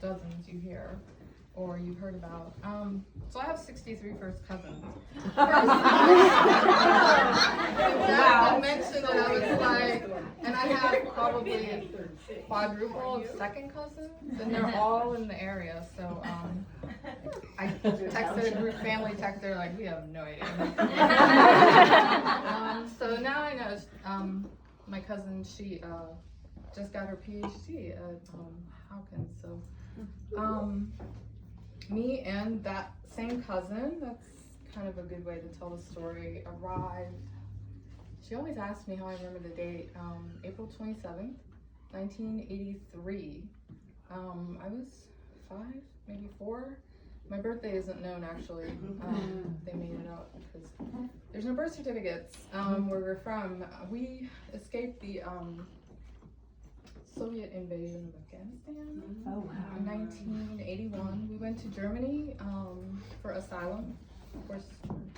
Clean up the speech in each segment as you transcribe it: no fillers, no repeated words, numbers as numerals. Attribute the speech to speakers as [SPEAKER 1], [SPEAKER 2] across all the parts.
[SPEAKER 1] dozens you hear or you've heard about. So I have 63 first cousins. Wow. Mentioned that I was like, and I have probably quadruple of second cousins, and they're all in the area. So I texted a group family text. They're like, we have no idea. So now I know. My cousin, she just got her PhD at Hopkins. So me and that same cousin, that's kind of a good way to tell the story, arrived. She always asks me how I remember the date. April 27th, 1983. I was 5, maybe 4. My birthday isn't known actually. They made it up because there's no birth certificates where we're from. We escaped the Soviet invasion of Afghanistan in 1981. We went to Germany for asylum. Of course,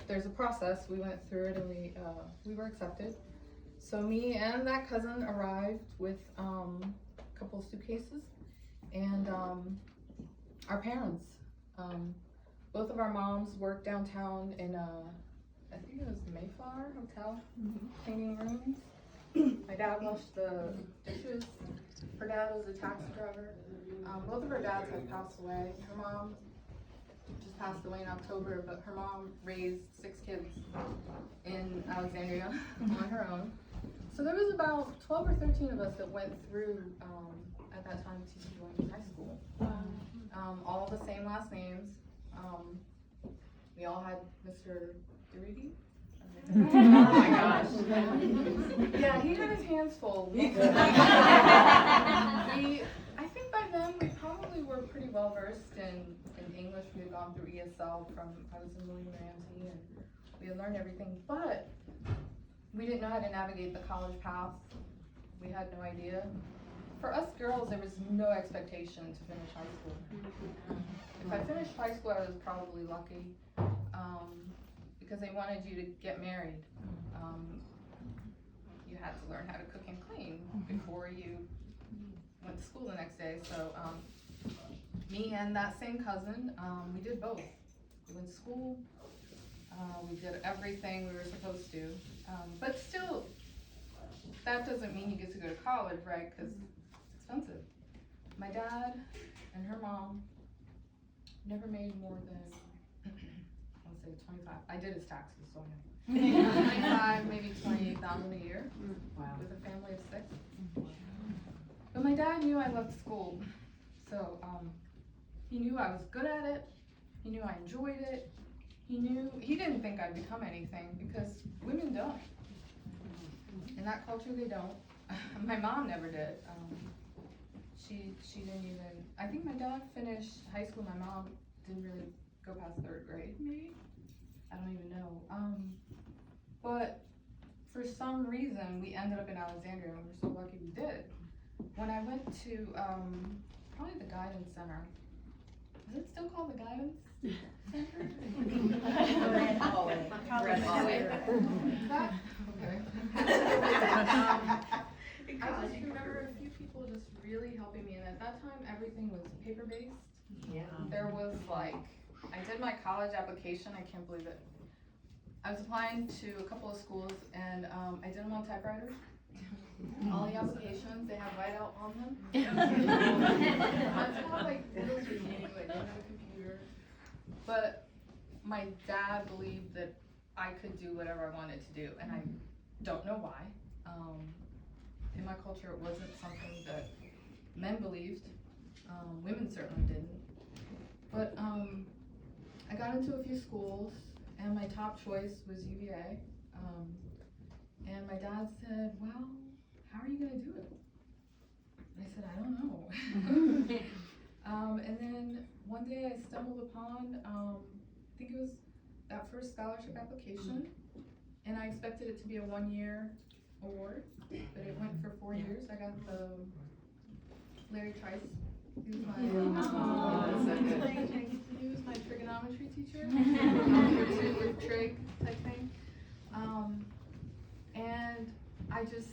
[SPEAKER 1] there's a process. We went through it and we were accepted. So me and that cousin arrived with a couple suitcases and our parents. Both of our moms worked downtown in I think it was Mayflower Hotel, cleaning rooms. My dad washed the dishes. Her dad was a taxi driver. Both of her dads have passed away. Her mom just passed away in October, but her mom raised 6 kids in Alexandria on her own. So there was about 12 or 13 of us that went through, at that time, TC High School. All the same last names. We all had Mr. Durity. Oh my gosh. Yeah, he had his hands full. I think by then we probably were pretty well versed in English. We had gone through ESL I was in William Ramsey, and we had learned everything, but we didn't know how to navigate the college path. We had no idea. For us girls, there was no expectation to finish high school. If I finished high school, I was probably lucky because they wanted you to get married. You had to learn how to cook and clean before you went to school the next day. So me and that same cousin, we did both. We went to school, we did everything we were supposed to, but still, that doesn't mean you get to go to college, right? Because expensive. My dad and her mom never made more than, I would say 25. I did his taxes, so I know. 25, maybe 28,000 a year. Wow. With a family of 6. But my dad knew I loved school, so he knew I was good at it. He knew I enjoyed it. He didn't think I'd become anything because women don't. In that culture, they don't. My mom never did. She didn't even, I think my dad finished high school. My mom didn't really go past 3rd grade, maybe? I don't even know. But for some reason, we ended up in Alexandria, and we're so lucky we did. When I went to probably the Guidance Center, is it still called the Guidance Center?
[SPEAKER 2] Red hallway.
[SPEAKER 1] Red hallway. Is that? Okay. I just remember a few people just really helping me, and at that time everything was paper-based.
[SPEAKER 2] Yeah.
[SPEAKER 1] There was like, I did my college application, I can't believe it. I was applying to a couple of schools, and I did them on typewriters. All the applications, they have whiteout on them. That's how like little we knew, I didn't have a computer. But my dad believed that I could do whatever I wanted to do, and I don't know why. In my culture, it wasn't something that men believed. Women certainly didn't. But I got into a few schools, and my top choice was UVA. And my dad said, well, how are you going to do it? And I said, I don't know. And then one day I stumbled upon, I think it was that first scholarship application, and I expected it to be a 1-year award, but it went for 4 years. I got the Larry Trice. He was my trigonometry teacher. With trig type thing. And I just,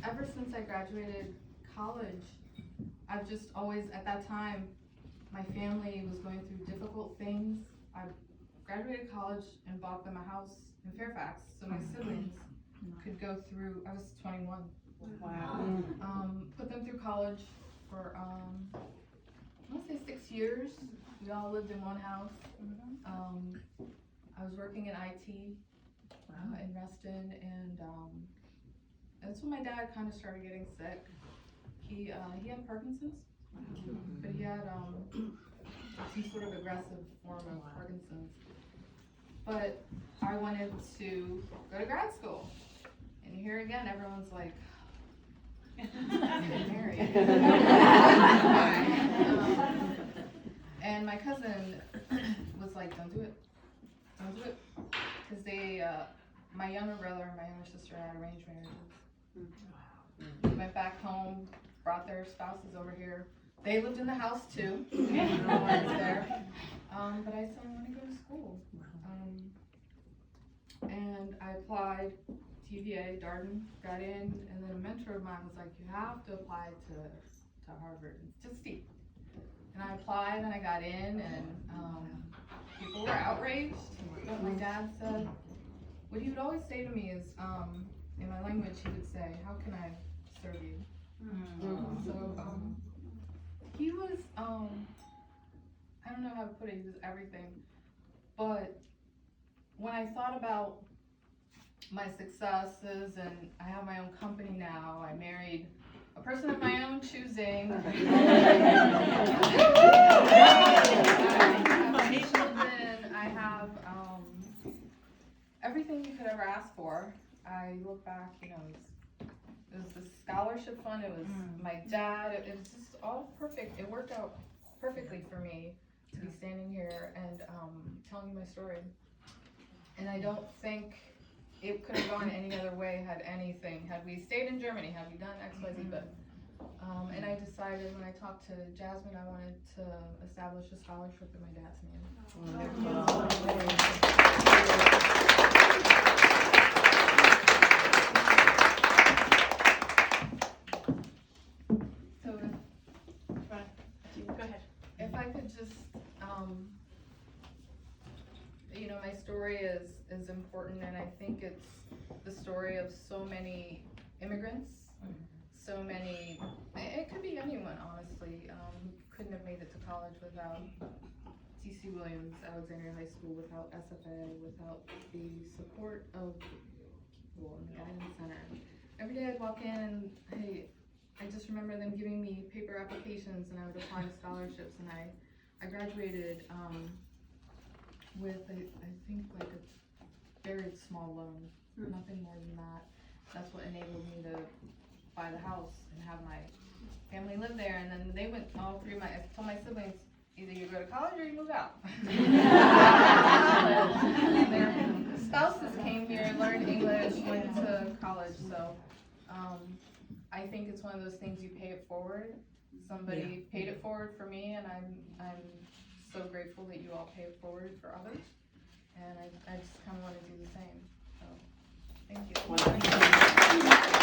[SPEAKER 1] ever since I graduated college, I've just always, at that time, my family was going through difficult things. I graduated college and bought them a house in Fairfax so my siblings could go through, I was 21.
[SPEAKER 2] Wow.
[SPEAKER 1] Put them through college for, I want to say 6 years. We all lived in one house. I was working in IT in Reston, and that's when my dad kind of started getting sick. He had Parkinson's, but he had some sort of aggressive form of Parkinson's. But I wanted to go to grad school, and here again, everyone's like, get married. And my cousin was like, don't do it, because they, my younger brother and my younger sister had arranged marriages. They went back home, brought their spouses over here. They lived in the house too. I was there. But I said I want to go to school. And I applied to UVA, Darden, got in, and then a mentor of mine was like, you have to apply to Harvard. It's just steep. And I applied and I got in, and people were outraged. But my dad said, what he would always say to me is, in my language, he would say, how can I serve you? So he was, I don't know how to put it, he was everything. But when I thought about my successes, and I have my own company now, I married a person of my own choosing. I have children, I have everything you could ever ask for. I look back, you know, it was the Scholarship Fund, it was my dad, it was just all perfect. It worked out perfectly for me to be standing here and telling you my story. And I don't think it could have gone any other way had we stayed in Germany, had we done XYZ, but and I decided when I talked to Jasmine, I wanted to establish a scholarship in my dad's name. So
[SPEAKER 2] Go ahead.
[SPEAKER 1] if I could just, you know, my story is important, and I think it's the story of so many immigrants, so many, it could be anyone, honestly, who couldn't have made it to college without T.C. Williams Alexandria High School, without SFA, without the support of people in the Guidance Center. Every day I'd walk in and I just remember them giving me paper applications, and I would apply to scholarships, and I graduated with I think like a very small loan, nothing more than that. That's what enabled me to buy the house and have my family live there. And then they went, all three of I told my siblings, either you go to college or you move out. Their spouses came here, learned English, went to college. So I think it's one of those things you pay it forward. Somebody paid it forward for me, and I'm so grateful that you all pay it forward for others. And I just kind of want to do the same. So thank you.